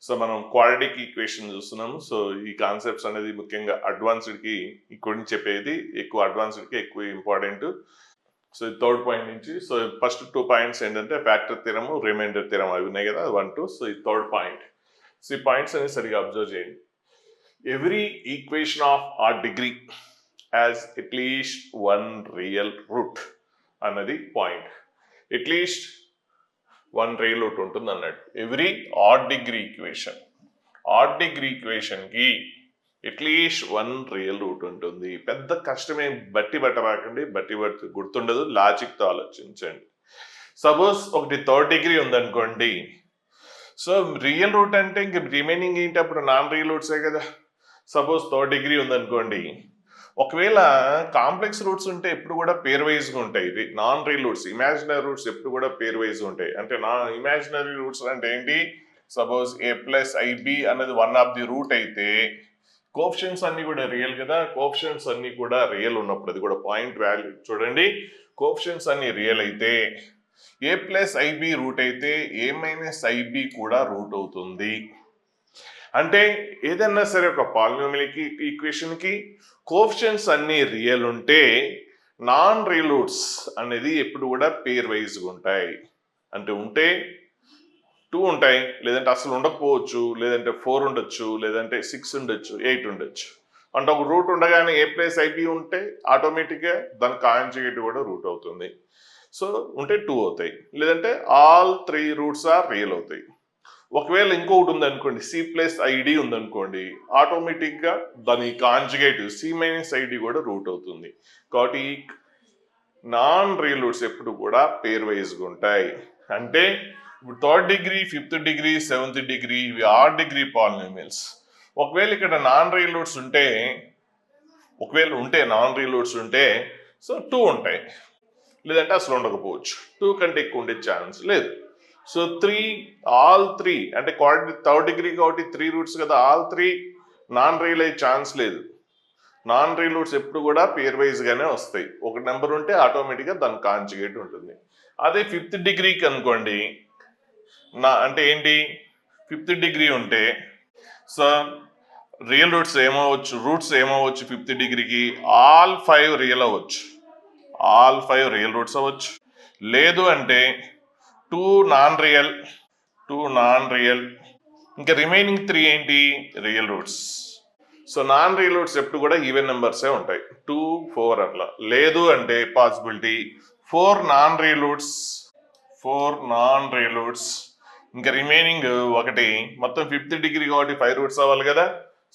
So మనం quadratic equation చూస్తున్నాము. So ఈ కాన్సెప్ట్స్ అనేది ముఖ్యంగా అడ్వాన్స్డ్కి ఇక్కడ చెప్పేది ఎక్కువ అడ్వాన్స్డ్కి ఎక్కువ ఇంపార్టెంట్. సో థర్డ్ పాయింట్ నుంచి సో ఫస్ట్ 2 పాయింట్స్ ఏంటంటే ఫ్యాక్టర్ థియరము, రిమైండర్ థియరం అవి ఉన్నాయి కదా 1 2. సో ఈ థర్డ్ పాయింట్. సో ఈ పాయింట్స్ అనేది సరిగా అబ్జర్వ్ చేయండి. Every equation of odd degree has at least 1 real root అన్నది పాయింట్. అట్లీస్ట్ 1 రియల్ రూట్ ఉంటుంది అన్నట్టు. ఎవ్రీ ఆడ్ డిగ్రీ ఈక్వేషన్కి అట్లీస్ట్ 1 రియల్ రూట్ ఉంటుంది. పెద్ద కష్టమే బట్టి పట్టబాకండి, బట్టి గుర్తుండదు, లాజిక్తో ఆలోచించండి. సపోజ్ ఒకటి థర్డ్ డిగ్రీ ఉందనుకోండి. సో రియల్ రూట్ అంటే ఇంక రిమైనింగ్ ఏంటి అప్పుడు నాన్ రియల్ రూట్సే కదా. సపోజ్ థర్డ్ డిగ్రీ ఉందనుకోండి, ఒకవేళ కాంప్లెక్స్ రూట్స్ ఉంటే ఎప్పుడు కూడా పేర్ వైజ్గా ఉంటాయి. Non real roots, imaginary roots ఎప్పుడు కూడా పేర్ వైజ్ ఉంటాయి. అంటే ఇమాజినరీ రూట్స్ అంటే ఏంటి, సపోజ్ a+ib అనేది 1 ఆఫ్ ది రూట్ అయితే కోఎఫిషియెంట్స్ అన్ని కూడా రియల్ కదా. కోఎఫిషియెంట్స్ అన్ని కూడా రియల్ ఉన్నప్పుడు, అది కూడా పాయింట్ వాల్యూ చూడండి, కోఎఫిషియెంట్స్ అన్ని రియల్ అయితే a+ib రూట్ అయితే a-ib కూడా రూట్ అవుతుంది. అంటే ఏదన్నా సరే ఒక పాలినామియల్ ఈక్వేషన్కి కోఎఫిషియెంట్స్ అన్ని రియల్ ఉంటే నాన్ రియల్ రూట్స్ అనేది ఎప్పుడు కూడా పేర్ వైజ్గా ఉంటాయి. అంటే ఉంటే 2 ఉంటాయి, లేదంటే అసలు ఉండకపోవచ్చు, లేదంటే 4 ఉండొచ్చు, లేదంటే 6 ఉండొచ్చు, 8 ఉండొచ్చు. అంటే ఒక రూట్ ఉండగానే a+ib ఉంటే ఆటోమేటిక్గా దాని కాంజుగేట్ కూడా రూట్ అవుతుంది. సో ఉంటే 2 అవుతాయి, లేదంటే ఆల్ 3 రూట్స్ ఆర్ రియల్ అవుతాయి. ఒకవేళ ఇంకొకటి ఉందనుకోండి, c+id ఉందనుకోండి, ఆటోమేటిక్గా దాని కాంజుగేట్ c-id కూడా రూట్ అవుతుంది. కాబట్టి నాన్ రియల్ రూట్స్ ఎప్పుడు కూడా పేర్ వైజ్గా ఉంటాయి. అంటే ఇప్పుడు third degree, 5th degree, 7th degree ఇవి ఆడ్ డిగ్రీ పాలినామియల్స్. ఒకవేళ ఇక్కడ నాన్ రియల్ రూట్స్ ఉంటే, నాన్ రియల్ రూట్స్ ఉంటే సో 2 ఉంటాయి, లేదంటే అసలు ఉండకపోవచ్చు. 2 కంటే ఎక్కువ ఉండే ఛాన్స్ లేదు. సో ఆల్ 3 అంటే థర్డ్ డిగ్రీ కాబట్టి 3 రూట్స్ కదా, ఆల్ 3 నాన్ రియల్ అయ్యే ఛాన్స్ లేదు. నాన్ రియల్ రూట్స్ ఎప్పుడు కూడా పేర్ వైజ్గానే వస్తాయి. ఒక నెంబర్ ఉంటే ఆటోమేటిక్గా దాని కాంజుగేట్ ఉంటుంది. అదే 5th డిగ్రీకి అనుకోండి, అంటే ఏంటి, 5th డిగ్రీ ఉంటే సో రియల్ రూట్స్ ఏమవచ్చు, 5th డిగ్రీకి ఆల్ 5 రియల్ అవ్వచ్చు, ఆల్ 5 రియల్ రూట్స్ అవ్వచ్చు. లేదు అంటే 2 నాన్ రియల్, ఇంకా రిమైనింగ్ 3 ఏంటి, real roots. So non real roots ఎప్పుడు కూడా ఈవెన్ నెంబర్సే ఉంటాయి, 2 4 అట్లా. లేదు అంటే పాసిబిలిటీ 4 నాన్ రియల్ రూట్స్, ఇంకా రిమైనింగ్ ఒకటి, మొత్తం 5th డిగ్రీ కాబట్టి 5 రూట్స్ అవ్వాలి కదా.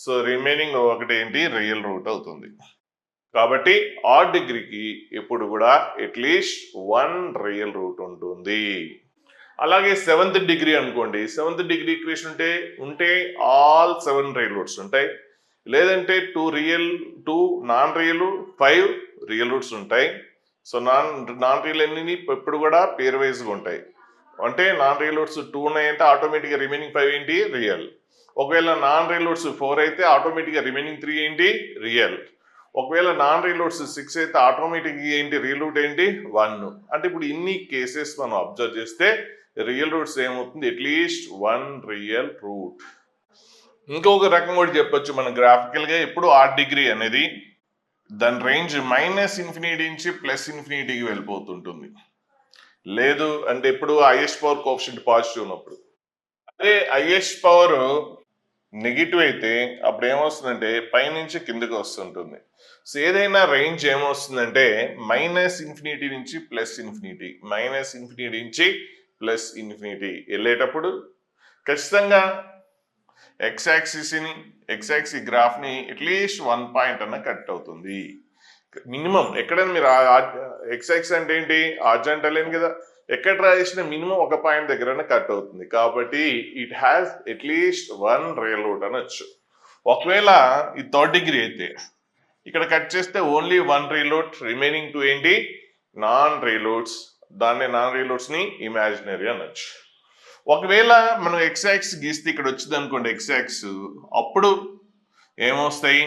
సో రిమైనింగ్ ఒకటి ఏంటి, రియల్ రూట్ అవుతుంది. కాబట్టి ఆడ్ డిగ్రీకి ఎప్పుడు కూడా అట్లీస్ట్ 1 రియల్ రూట్ ఉంటుంది. అలాగే 7th డిగ్రీ అనుకోండి, 7th డిగ్రీ ఈక్వేషన్ ఉంటే ఆల్ 7 రియల్ రూట్స్ ఉంటాయి, లేదంటే 2 నాన్ రియల్, 5 రియల్ రూట్స్ ఉంటాయి. సో నాన్ రియల్ అన్ని ఎప్పుడు కూడా పేర్ వైజ్గా ఉంటాయి. అంటే నాన్ రియల్ రూట్స్ 2 ఉన్నాయంటే ఆటోమేటిక్గా రిమైనింగ్ 5 ఏంటి, రియల్. ఒకవేళ నాన్ రియల్ రూట్స్ 4 అయితే ఆటోమేటిక్గా రిమైనింగ్ 3 ఏంటి, రియల్. ఒకవేళ నాన్ రియల్ రూట్స్ 6 అయితే ఆటోమేటిక్గా ఏంటి, రియల్ రూట్ ఏంటి, 1. అంటే ఇప్పుడు ఇన్ని కేసెస్ మనం అబ్జర్వ్ చేస్తే రియల్ రూట్స్ ఏమవుతుంది, అట్లీస్ట్ 1 రియల్ రూట్. ఇంకొక రకం కూడా చెప్పొచ్చు మనం గ్రాఫికల్గా. ఎప్పుడు ఆడ్ డిగ్రీ అనేది దాని రేంజ్ -∞ నుంచి +∞కి వెళ్ళిపోతుంటుంది. లేదు అంటే ఎప్పుడు హైయెస్ట్ పవర్ కోఎఫిషియంట్ పాజిటివ్ ఉన్నప్పుడు. అదే హైయెస్ట్ పవర్ నెగిటివ్ అయితే అప్పుడు ఏమొస్తుందంటే పైనుంచి కిందకి వస్తుంటుంది. సో ఏదైనా రేంజ్ ఏమొస్తుందంటే -∞ నుంచి +∞ వెళ్ళేటప్పుడు ఖచ్చితంగా ఎక్స్ గ్రాఫ్ని అట్లీస్ట్ 1 పాయింట్ అన్న కట్ అవుతుంది మినిమం. ఎక్కడైనా మీరు ఎక్స్ అంటే ఏంటి, హారిజాంటల్ ఏం కదా, ఎక్కడ ట్రై చేసిన మినిమం 1 పాయింట్ దగ్గర కట్ అవుతుంది. కాబట్టి it has at least 1 real route అనొచ్చు. ఒకవేళ ఈ థర్డ్ డిగ్రీ అయితే ఇక్కడ కట్ చేస్తే ఓన్లీ 1 రియల్ రూట్, రిమైనింగ్ 2 ఏంటి, నాన్ రియల్ రూట్స్. దాన్ని నాన్ రియల్ రూట్స్ ని ఇమాజినరీ అనొచ్చు. ఒకవేళ మనం ఎక్స్ గీస్తే ఇక్కడ వచ్చింది అనుకోండి ఎక్స్, అప్పుడు ఏమొస్తాయి,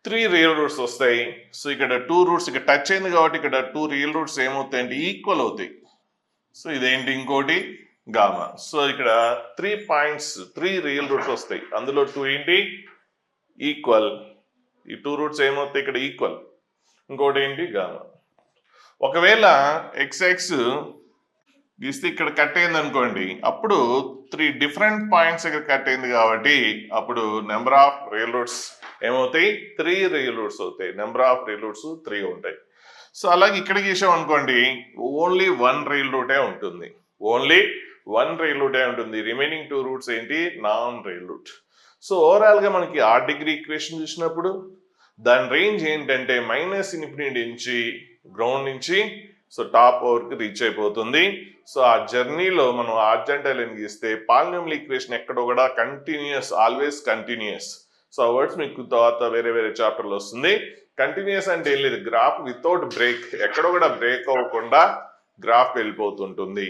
3 రియల్ రూట్స్ వస్తాయి. సో ఇక్కడ 2 రూట్స్ ఇక్కడ టచ్ అయింది కాబట్టి ఇక్కడ 2 రియల్ రూట్స్ ఏమవుతాయి అంటే ఈక్వల్ అవుతాయి. సో ఇదేంటి, ఇంకోటి గామా. సో ఇక్కడ 3 పాయింట్స్ 3 రియల్ రూట్స్ వస్తాయి. అందులో 2 ఏంటి ఈక్వల్, ఈ 2 రూట్స్ ఏమవుతాయి ఇక్కడ ఈక్వల్, ఇంకోటి ఏంటి గామా. ఒకవేళ ఎక్స్ఎక్స్ గీస్తే ఇక్కడ కట్ అయింది అనుకోండి, అప్పుడు 3 డిఫరెంట్ పాయింట్స్ ఇక్కడ కట్ అయింది కాబట్టి అప్పుడు నెంబర్ ఆఫ్ రియల్ రూట్స్ ఏమవుతాయి 3 రియల్ రూట్స్ అవుతాయి. నెంబర్ ఆఫ్ రియల్ రూట్స్ 3 ఉంటాయి. సో అలాగే ఇక్కడ గీసాం అనుకోండి, ఓన్లీ 1 రియల్ రూటే ఉంటుంది. ఓన్లీ 1 రియల్ రూటే ఉంటుంది. రిమైనింగ్ 2 రూట్స్ ఏంటి non real route. So overall గా మనకి ఆర్ డిగ్రీ ఈక్వేషన్ చూసినప్పుడు దాని రేంజ్ ఏంటంటే -∞ నుంచి గ్రౌండ్ నుంచి సో టాప్ వరకు రీచ్ అయిపోతుంది. సో ఆ జర్నీలో మనం ఆర్జెంటైల్ అని గీస్తే పాలినామియల్ ఈక్వేషన్ ఎక్కడో కూడా కంటిన్యూస్, ఆల్వేస్ కంటిన్యూస్. సో ఆ వర్డ్స్ మీకు తర్వాత వేరే వేరే చాప్టర్లో వస్తుంది. కంటిన్యూస్ అంటే ఏం లేదు, గ్రాఫ్ వితౌట్ బ్రేక్, ఎక్కడో కూడా బ్రేక్ అవ్వకుండా గ్రాఫ్ వెళ్ళిపోతుంటుంది.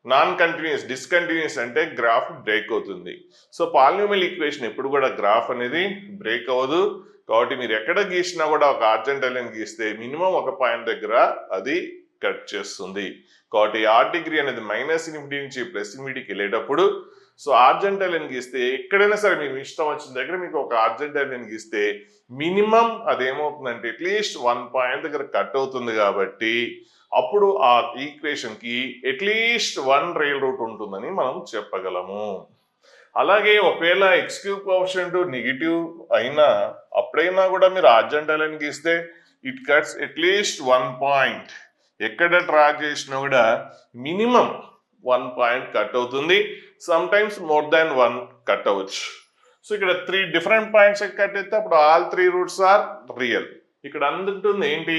నాన్ కంటిన్యూస్, డిస్కంటిన్యూస్ అంటే గ్రాఫ్ బ్రేక్ అవుతుంది. సో పాలినామియల్ ఈక్వేషన్ ఎప్పుడు కూడా గ్రాఫ్ అనేది బ్రేక్ అవ్వదు. కాబట్టి మీరు ఎక్కడ గీసినా కూడా ఒక ఆర్జెంటైల్ లైన్ గీస్తే మినిమం ఒక పాయింట్ దగ్గర అది కట్ చేస్తుంది. కాబట్టి ఆర్ డిగ్రీ అనేది -∞ నుంచి +∞కి వెళ్ళేటప్పుడు సో ఆర్జెంటైల్ లైన్ గీస్తే ఎక్కడైనా సరే మీకు ఇష్టం వచ్చిన దగ్గర మీకు ఒక ఆర్జెంటైల్ లైన్ గీస్తే మినిమం అదేమవుతుందంటే అట్లీస్ట్ 1 పాయింట్ దగ్గర కట్ అవుతుంది. కాబట్టి అప్పుడు ఆ ఈక్వేషన్ కి అట్లీస్ట్ 1 రియల్ రూట్ ఉంటుందని మనం చెప్పగలము. అలాగే ఒకవేళ ఎక్స్3 కోఎఫిషియంట్ నెగిటివ్ అయినా అప్పుడైనా కూడా మీరు ఆర్జెంటైల్ లైన్ గీస్తే ఇట్ కట్స్ అట్లీస్ట్ 1 పాయింట్. ఎక్కడ డ్రా చేసినా కూడా మినిమం 1 పాయింట్ కట్ అవుతుంది. Some times more than 1 cut అవ్వచ్చు. సో ఇక్కడ 3 డిఫరెంట్ పాయింట్స్ కట్ అయితే అప్పుడు ఆల్ 3 రూట్స్ ఆర్ రియల్. ఇక్కడ అందుతుంది ఏంటి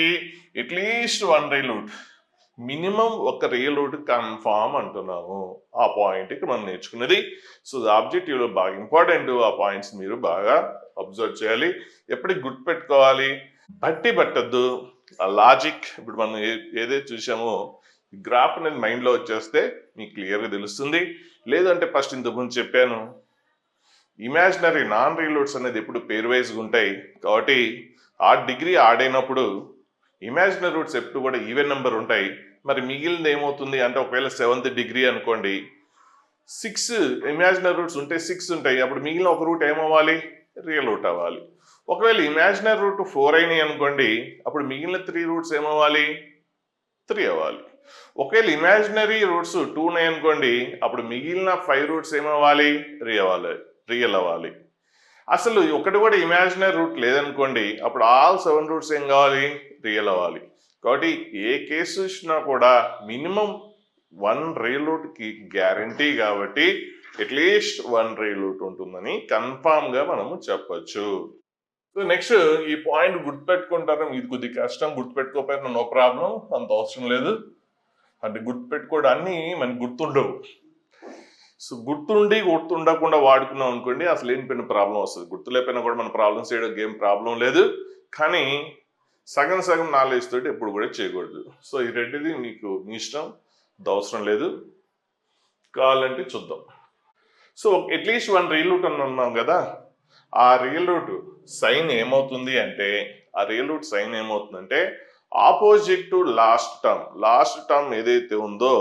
అట్లీస్ట్ 1 రియల్ రూట్, మినిమం ఒక రియల్ రూట్ కన్ఫామ్ అంటున్నాము. ఆ పాయింట్ ఇక్కడ మనం నేర్చుకున్నది. సో ఆబ్జెక్టివ్ లో బాగా ఇంపార్టెంట్. ఆ పాయింట్స్ మీరు బాగా అబ్జర్వ్ చేయాలి, ఎప్పటికి గుర్తుపెట్టుకోవాలి. బట్టి పట్టద్దు. ఆ లాజిక్ ఇప్పుడు మనం ఏదైతే చూసామో గ్రాఫ్ అనేది మైండ్ లో వచ్చేస్తే మీకు క్లియర్ గా తెలుస్తుంది. లేదంటే ఫస్ట్ ఇంతకుముందు చెప్పాను, ఇమాజినరీ నాన్ రియల్ రూట్స్ అనేది ఎప్పుడు పేర్ వైజ్గా ఉంటాయి. కాబట్టి ఆ డిగ్రీ ఆడైనప్పుడు ఇమాజినరీ రూట్స్ ఎప్పుడు కూడా ఈవెన్ నెంబర్ ఉంటాయి. మరి మిగిలింది ఏమవుతుంది అంటే ఒకవేళ 7th డిగ్రీ అనుకోండి, 6 ఇమాజినరీ రూట్స్ ఉంటే 6 ఉంటాయి. అప్పుడు మిగిలిన ఒక రూట్ ఏమవ్వాలి రియల్ రూట్ అవ్వాలి. ఒకవేళ ఇమాజినరీ రూట్ 4 అయినాయి అనుకోండి, అప్పుడు మిగిలిన 3 రూట్స్ ఏమవ్వాలి 3 అవ్వాలి. ఒకవేళ ఇమాజినరీ రూట్స్ 2 ఉన్నాయి అనుకోండి, అప్పుడు మిగిలిన 5 రూట్స్ ఏమవ్వాలి రియల్ అవ్వాలి. అసలు ఒకటి కూడా ఇమాజినరీ రూట్ లేదనుకోండి, అప్పుడు ఆల్ 7 రూట్స్ ఏం కావాలి రియల్ అవ్వాలి. కాబట్టి ఏ కేసు ఇచ్చినా కూడా మినిమం 1 రియల్ రూట్ కి గ్యారంటీ. కాబట్టి అట్లీస్ట్ 1 రియల్ రూట్ ఉంటుందని కన్ఫామ్ గా మనము చెప్పచ్చు. సో నెక్స్ట్ ఈ పాయింట్ గుర్తుపెట్టుకుంటారు. ఇది కొద్దిగా కష్టం, గుర్తుపెట్టుకోకపోయినా నో ప్రాబ్లం, అంత అవసరం లేదు. అంటే గుర్తుపెట్టుకోవడాన్ని మనకి గుర్తుండవు. సో గుర్తుండకుండా వాడుకున్నాం అనుకోండి, అసలు ఏం పెద్ద ప్రాబ్లం వస్తుంది. గుర్తులేకపోయినా కూడా మన ప్రాబ్లమ్స్ చేయడం ఏం ప్రాబ్లం లేదు. కానీ సగం నాలెడ్జ్ తోటి ఎప్పుడు కూడా చేయకూడదు. సో ఈ రెండుది మీకు మీ ఇష్టం, అవసరం లేదు. కావాలంటే చూద్దాం. సో అట్లీస్ట్ 1 రియల్ రూట్ అని అన్నాం కదా, ఆ రియల్ రూట్ సైన్ ఏమవుతుంది అంటే ఆపోజిట్ టు లాస్ట్ టర్మ్ ఏదైతే ఉందో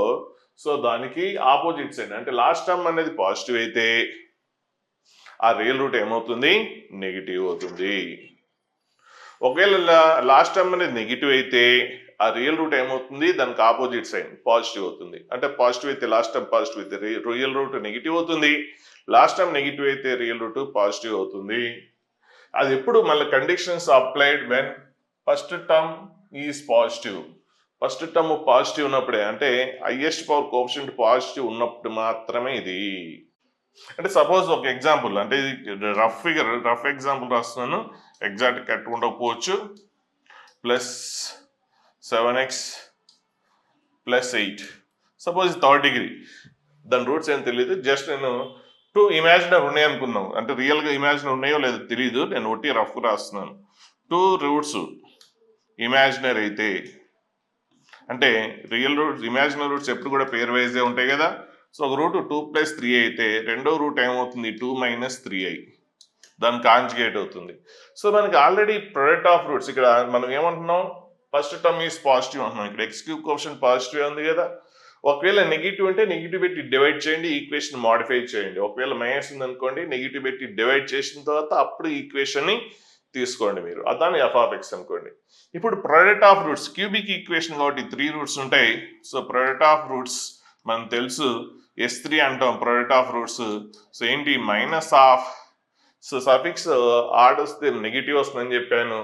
సో దానికి ఆపోజిట్ సైన్. అంటే లాస్ట్ టర్మ్ అనేది పాజిటివ్ అయితే ఆ రియల్ రూట్ ఏమవుతుంది నెగిటివ్ అవుతుంది. ఒకవేళ లాస్ట్ టర్మ్ అనేది నెగిటివ్ అయితే ఆ రియల్ రూట్ ఏమవుతుంది దానికి ఆపోజిట్ సైన్ పాజిటివ్ అవుతుంది. అంటే పాజిటివ్ అయితే లాస్ట్ టర్మ్ పాజిటివ్ అయితే రియల్ రూట్ నెగిటివ్ అవుతుంది. లాస్ట్ టర్మ్ నెగిటివ్ అయితే రియల్ రూట్ పాజిటివ్ అవుతుంది. అది ఎప్పుడు మళ్ళీ conditions applied when first term is positive. First term positive ఉన్నప్పుడే, అంటే హైయెస్ట్ పవర్ కోఎఫిషియంట్ పాజిటివ్ ఉన్నప్పుడు మాత్రమే ఇది. అంటే సపోజ్ ఒక ఎగ్జాంపుల్, అంటే ఇది రఫ్ ఎగ్జాంపుల్ రాస్తున్నాను, ఎగ్జాక్ట్ కట్ ఉండకపోవచ్చు. +7x + 8 సపోజ్ 3rd డిగ్రీ, దాని రూట్స్ ఏం తెలియదు. జస్ట్ నేను 2 ఇమాజినరీ ఉన్నాయి అనుకున్నాం, అంటే రియల్గా ఇమాజినరీ ఉన్నాయో లేదో తెలియదు, నేను ఒకటి రఫ్ రాస్తున్నాను. 2 రూట్స్ ఇమాజినరీ అయితే, అంటే రియల్ రూట్స్ ఇమాజినరీ రూట్స్ ఎప్పుడు కూడా పేర్ వైజే ఉంటాయి కదా. సో ఒక రూట్ 2 + 3 అయితే రెండో రూట్ ఏమవుతుంది 2 - 3i, దాని కాంజుగేట్ అవుతుంది. సో మనకి ఆల్రెడీ ప్రొడక్ట్ ఆఫ్ రూట్స్ ఇక్కడ మనం ఏమంటున్నాం, ఫస్ట్ టర్మ్ ఈజ్ పాజిటివ్ అంటున్నాం. ఇక్కడ x³ కోఎఫిషియంట్ పాజిటివ్ ఉంది కదా. ఒకవేళ నెగిటివ్ అంటే నెగిటివ్ పెట్టి డివైడ్ చేయండి, ఈక్వేషన్ మాడిఫై చేయండి. ఒకవేళ మైనస్ ఉందనుకోండి, నెగిటివ్ పెట్టి డివైడ్ చేసిన తర్వాత అప్పుడు ఈక్వేషన్ని తీసుకోండి మీరు. దాన్ని ఎఫ్ ఆఫ్ ఎక్స్ అనుకోండి. ఇప్పుడు product of roots, cubic equation కాబట్టి 3 రూట్స్ ఉంటాయి. సో ప్రోడక్ట్ ఆఫ్ రూట్స్ మనకు తెలుసు, S3 అంటాం ప్రోడక్ట్ ఆఫ్ రూట్స్. సో ఏంటి, minus of, so suffix add వస్తే నెగిటివ్ వస్తుందని చెప్పాను,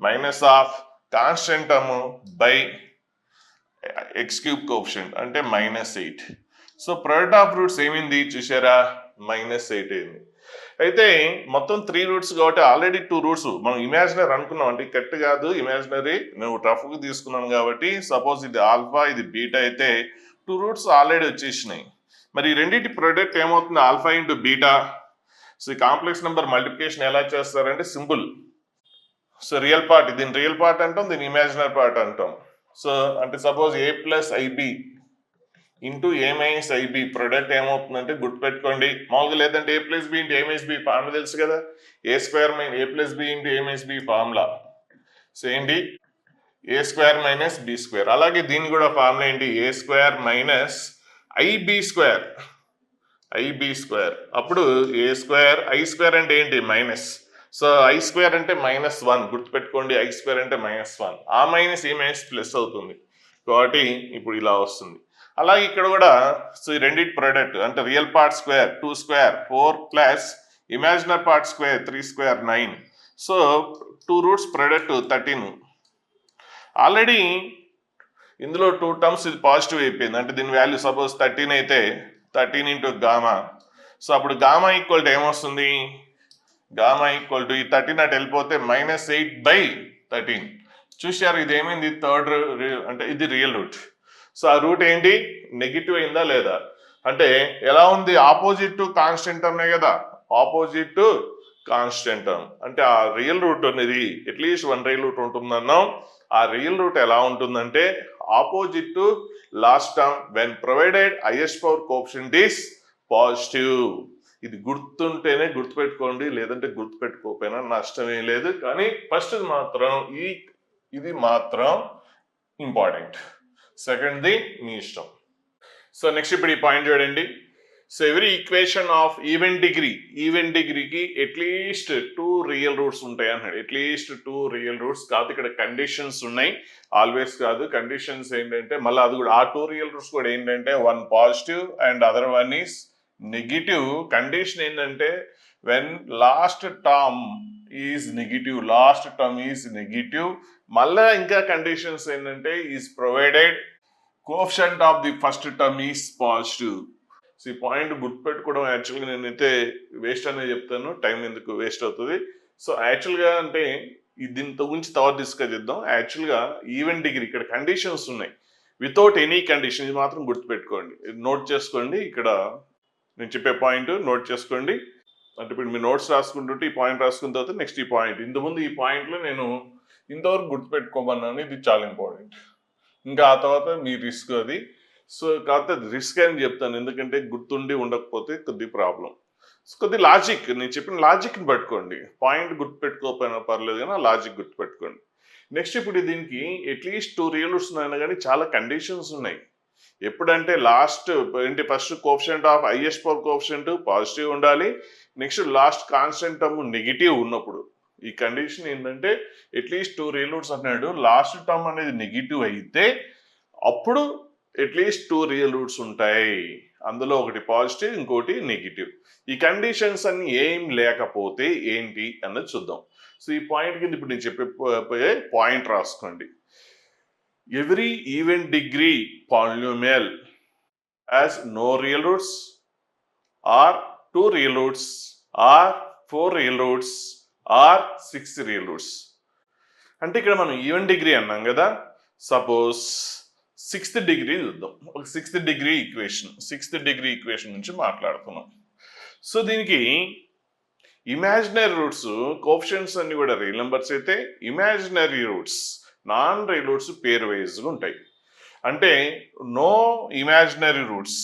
minus of constant term by x cube coefficient అంటే -8. సో ప్రోడక్ట్ ఆఫ్ రూట్స్ ఏమైంది చూసారా, -8 అయింది. అయితే మొత్తం 3 రూట్స్ కాబట్టి ఆల్రెడీ 2 రూట్స్ మనం ఇమాజినరీ అనుకున్నాం, అంటే కరెక్ట్ కాదు, ఇమాజినరీ నువ్వు టఫ్గా తీసుకున్నాను కాబట్టి. సపోజ్ ఇది ఆల్ఫా ఇది బీటా అయితే 2 రూట్స్ ఆల్రెడీ వచ్చేసినాయి. మరి ఈ రెండింటి ప్రొడక్ట్ ఏమవుతుంది, ఆల్ఫా ఇంటూ బీటా. సో ఈ కాంప్లెక్స్ నెంబర్ మల్టిప్లికేషన్ ఎలా చేస్తారంటే సింపుల్. సో రియల్ పార్ట్, దీని రియల్ పార్ట్ అంటాం, దీని ఇమాజినరీ పార్ట్ అంటాం. సో అంటే సపోజ్ ఏ ప్లస్ ఐబి ఇంటూ ఏ మైనస్ ఐబి ప్రొడక్ట్ ఏమవుతుందంటే గుర్తుపెట్టుకోండి మామూలుగా, లేదంటే ఏ ప్లస్ బి ఇంటూ ఏ మైనస్ బి ఫార్ములా తెలుసు కదా, ఏ స్క్వేర్ మైనస్ ఏ ప్లస్ బి ఇంటూ ఏ మైనస్ బి ఫార్ములా. సో ఏంటి, a square minus B square. అలాగే దీని కూడా ఫార్ములా ఏంటి, a square minus i b square, i b square. అప్పుడు ఏ స్క్వేర్, ఐ స్క్వేర్ అంటే ఏంటి మైనస్, సో ఐ స్క్వేర్ అంటే -1 గుర్తుపెట్టుకోండి, ఐ స్క్వేర్ అంటే -1, ఆ మైనస్ ఏ మైనస్ ప్లస్ అవుతుంది కాబట్టి ఇప్పుడు ఇలా వస్తుంది. అలాగే ఇక్కడ కూడా సో ఈ రెండింటి ప్రొడక్ట్ అంటే real part square 2 square 4 plus imaginary part square 3 square 9. So 2 roots product 13. Already ఇందులో 2 టర్మ్స్ ఇది పాజిటివ్ అయిపోయింది, అంటే దీని వాల్యూ సపోజ్ 13 అయితే 13 ఇంటూ గామా. సో అప్పుడు గామా ఈక్వల్ టు ఏమొస్తుంది, గామా ఈక్వల్ టు ఈ 13 అటు వెళ్ళిపోతే -8/13. చూశారు ఇది ఏమైంది, థర్డ్ అంటే ఇది రియల్ రూట్. సో ఆ రూట్ ఏంటి, నెగిటివ్ అయిందా లేదా, అంటే ఎలా ఉంది, ఆపోజిట్ టు కాన్స్టెంట్ టర్మే కదా, ఆపోజిట్ టు కాన్స్టెంట్ టర్మ్. అంటే ఆ రియల్ రూట్ అనేది అట్లీస్ట్ 1 రియల్ రూట్ ఉంటుందన్నాం. ఆ రియల్ రూట్ ఎలా ఉంటుందంటే opposite to last term when provided highest power coefficient is positive. ఇది గుర్తుంటేనే గుర్తుపెట్టుకోండి, లేదంటే గుర్తుపెట్టుకోకపోయినా నష్టమే లేదు, కానీ ఫస్ట్ మాత్రం ఇది మాత్రం ఇంపార్టెంట్, సెకండ్ది మీ ఇష్టం. సో నెక్స్ట్ ఇప్పుడు ఈ పాయింట్ చూడండి. So every equation of even డిగ్రీకి అట్లీస్ట్ 2 రియల్ రూట్స్ ఉంటాయి అన్నాడు. అట్లీస్ట్ 2 రియల్ రూట్స్ కాదు, ఇక్కడ కండిషన్స్ ఉన్నాయి, ఆల్వేస్ కాదు. కండిషన్స్ ఏంటంటే మళ్ళీ అది కూడా ఆ 2 రియల్ రూట్స్ కూడా ఏంటంటే 1 positive and other 1 is negative. Condition ఏంటంటే when last term is negative, మళ్ళా ఇంకా కండిషన్స్ ఏంటంటే is provided coefficient of the first term is positive. So ఈ పాయింట్ గుర్తుపెట్టుకోవడం యాక్చువల్గా నేనైతే వేస్ట్ అనేది చెప్తాను, టైం ఎందుకు వేస్ట్ అవుతుంది. సో యాక్చువల్గా అంటే దీంతో గురించి తర్వాత డిస్కస్ చేద్దాం. యాక్చువల్గా ఈవెన్ డిగ్రీ ఇక్కడ కండిషన్స్ ఉన్నాయి, వితౌట్ ఎనీ కండిషన్, ఇది మాత్రం గుర్తుపెట్టుకోండి, నోట్ చేసుకోండి. ఇక్కడ నేను చెప్పే పాయింట్ నోట్ చేసుకోండి. అంటే ఇప్పుడు మీ నోట్స్ రాసుకుంటుంటే ఈ పాయింట్ రాసుకున్న తర్వాత నెక్స్ట్ ఈ పాయింట్, ఇంతకుముందు ఈ పాయింట్లో నేను ఇంతవరకు గుర్తుపెట్టుకోమన్నాను, ఇది చాలా ఇంపార్టెంట్. ఇంకా ఆ తర్వాత మీ రిస్క్ అది. సో కాకపోతే రిస్క్ అని చెప్తాను, ఎందుకంటే గుర్తుండి ఉండకపోతే కొద్ది ప్రాబ్లం. కొద్ది లాజిక్, నేను చెప్పిన లాజిక్ని పట్టుకోండి, పాయింట్ గుర్తుపెట్టుకోకపోయినా పర్లేదు కానీ ఆ లాజిక్ గుర్తుపెట్టుకోండి. నెక్స్ట్ ఇప్పుడు దీనికి అట్లీస్ట్ 2 రియల్ రూట్స్ ఉన్నాయన్నా కానీ చాలా కండిషన్స్ ఉన్నాయి. ఎప్పుడంటే లాస్ట్ ఏంటి, first coefficient of highest power coefficient positive ఉండాలి, next last constant term negative ఉన్నప్పుడు. ఈ కండిషన్ ఏంటంటే అట్లీస్ట్ 2 రియల్ రూట్స్ అన్నాడు, లాస్ట్ టర్మ్ అనేది నెగిటివ్ అయితే అప్పుడు అట్లీస్ట్ 2 రియల్ రూట్స్ ఉంటాయి, అందులో ఒకటి పాజిటివ్ ఇంకోటి నెగిటివ్. ఈ కండిషన్స్ అన్ని ఏం లేకపోతే ఏంటి అన్నది చూద్దాం. సో ఈ పాయింట్ కింద ఇప్పుడు నేను చెప్పే పాయింట్ రాసుకోండి. Every even degree polynomial has no real roots or 2 real roots or 4 real roots or 6 real roots. అంటే ఇక్కడ మనం ఈవెన్ డిగ్రీ అన్నాం కదా, సపోజ్ 6th డిగ్రీ చూద్దాం. ఒక 6th డిగ్రీ ఈక్వేషన్ నుంచి మాట్లాడుతున్నాం. సో దీనికి ఇమాజినరీ రూట్స్ కోఎఫిషియంట్స్ అన్ని కూడా రియల్ నెంబర్స్ అయితే, imaginary roots non real roots pair వైజ్గా ఉంటాయి. అంటే no imaginary roots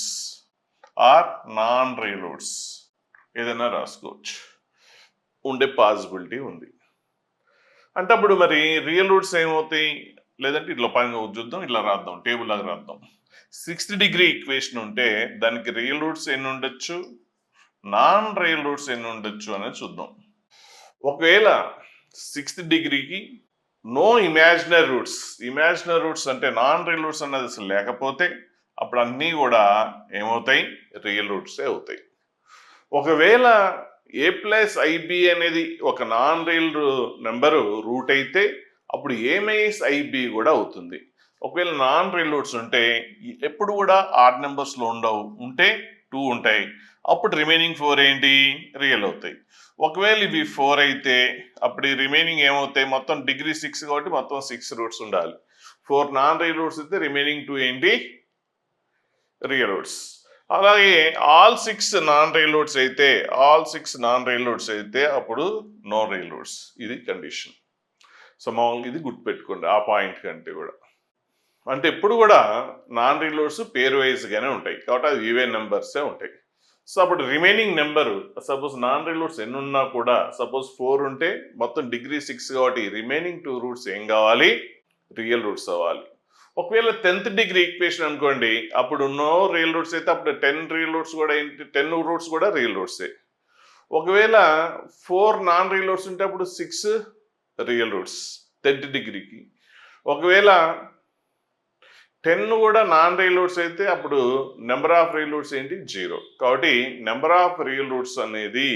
or non real roots ఏదైనా రాసుకోవచ్చు, ఉండే పాసిబిలిటీ ఉంది. అంటే అప్పుడు మరి రియల్ రూట్స్ ఏమవుతాయి, లేదంటే ఇట్లా పైన చూద్దాం, ఇట్లా రాద్దాం, టేబుల్ లాగా రాద్దాం. సిక్స్త్ డిగ్రీ ఈక్వేషన్ ఉంటే దానికి రియల్ రూట్స్ ఎన్ని ఉండొచ్చు, నాన్ రియల్ రూట్స్ ఎన్ని ఉండొచ్చు అనేది చూద్దాం. ఒకవేళ సిక్స్త్ డిగ్రీకి నో ఇమాజినరీ రూట్స్ అంటే నాన్ రియల్ రూట్స్ అన్నది అసలు లేకపోతే అప్పుడు అన్నీ కూడా ఏమవుతాయి, రియల్ రూట్సే అవుతాయి. ఒకవేళ ఏ ప్లస్ ఐబి అనేది ఒక నాన్ రియల్ నెంబరు రూట్ అయితే అప్పుడు ఏ మైనస్ ఐబి కూడా అవుతుంది. ఒకవేళ నాన్ రియల్ రూట్స్ ఉంటే ఎప్పుడు కూడా ఆడ్ నెంబర్స్లో ఉంటే 2 ఉంటాయి, అప్పుడు రిమైనింగ్ 4 ఏంటి, రియల్ అవుతాయి. ఒకవేళ ఇవి 4 అయితే అప్పుడు ఈ రిమైనింగ్ ఏమవుతాయి, మొత్తం డిగ్రీ 6 కాబట్టి మొత్తం 6 రూట్స్ ఉండాలి. 4 నాన్ రియల్ రూట్స్ అయితే రిమైనింగ్ 2 ఏంటి, రియల్ రూట్స్. అలాగే ఆల్ 6 నాన్ రియల్ రూట్స్ అయితే అప్పుడు నో రియల్ రూట్స్. ఇది కండిషన్. సో మామూలుగా ఇది గుర్తుపెట్టుకోండి ఆ పాయింట్ కంటే కూడా. అంటే ఎప్పుడు కూడా నాన్ రియల్ రూట్స్ పేర్ వైజ్గానే ఉంటాయి కాబట్టి అది ఈవెన్ నెంబర్సే ఉంటాయి. సో అప్పుడు remaining number suppose non real roots ఎన్ని ఉన్నా కూడా సపోజ్ 4 ఉంటే మొత్తం డిగ్రీ 6 కాబట్టి రిమైనింగ్ 2 రూట్స్ ఏం కావాలి, రియల్ రూట్స్ అవ్వాలి. ఒకవేళ 10th డిగ్రీ ఈక్వేషన్ అనుకోండి, అప్పుడు నో రియల్ రూట్స్ అయితే అప్పుడు 10 రియల్ రూట్స్ కూడా ఏంటి, 10 రూట్స్ కూడా రియల్ రూట్సే. ఒకవేళ 4 నాన్ రియల్ రూట్స్ ఉంటే అప్పుడు 6 రియల్ రూట్స్ 10th డిగ్రీకి. ఒకవేళ 10 కూడా నాన్ రియల్ రూట్స్ అయితే అప్పుడు నెంబర్ ఆఫ్ రియల్ రూట్స్ ఏంటి, 0. కాబట్టి నెంబర్ ఆఫ్ రియల్ రూట్స్ అనేది